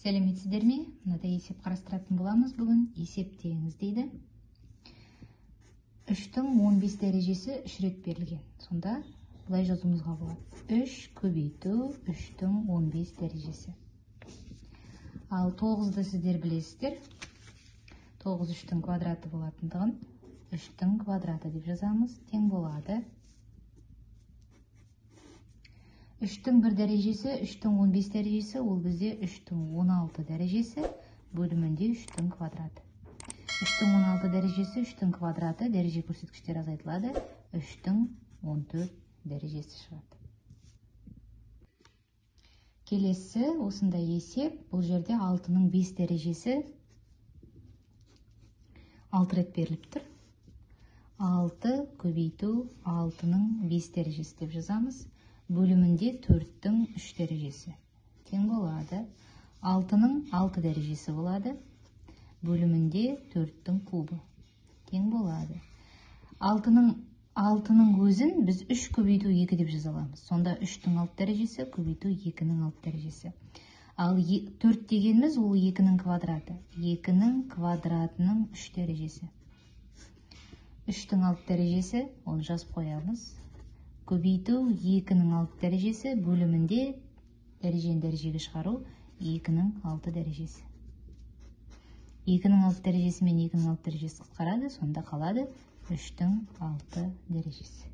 Сәлеметсіздерме? Мынада есеп қарастыратын боламыз бүгін. Есептеңіз дейді. 3-тің 15 дәрежесі 3 рет берілген. Сонда бұлай жазуымызға болады. 3 көбейту 3-тің 15 дәрежесі. Ал 9-ды сіздер білесіздер. 9 3-тің квадраты болатындығын 3-тің квадраты деп жазамыз. Тең болады. 3-тің 1 дәрежесі 3-тің 15 дәрежесі, ол бізде 3-тің 16 дәрежесі бөлімінде 3-тің квадраты. 3-тің 16 дәрежесі 3-тің квадраты, дәреже көрсеткіштер азайтылады, 3-тің 14 дәрежесі шығады. Келесі осындай есеп, бұл жерде 6-ның 5 дәрежесі 6 рет беріліп тұр. 6 көбейту 6-ның 5 дәрежесі деп жазамыз. Бөлімінде 4-тің 3 дәрежесі. Тең болады. 6-ның 6 дәрежесі болады. Бөлімінде 4-тің кубы. Тең болады. 6-ның өзін біз 3 көбейту 2 деп жаза аламыз. Сонда 3-тің 6 дәрежесі көбейту 2-нің 6 дәрежесі. Ал 4 дегеніміз ол 2-нің квадраты. 2-нің квадратының 3 дәрежесі. 3-тің 6 дәрежесі, оны жазып қоямыз. Көбейту 2-нің 6 дәрежесі бөлімінде дәрежені дәрежеге шығару 2-нің 6 дәрежесі. 2-нің 6 дәрежесі мен 2-нің 6 дәрежесі қысқарады, сонда қалады 3-тің 6 дәрежесі.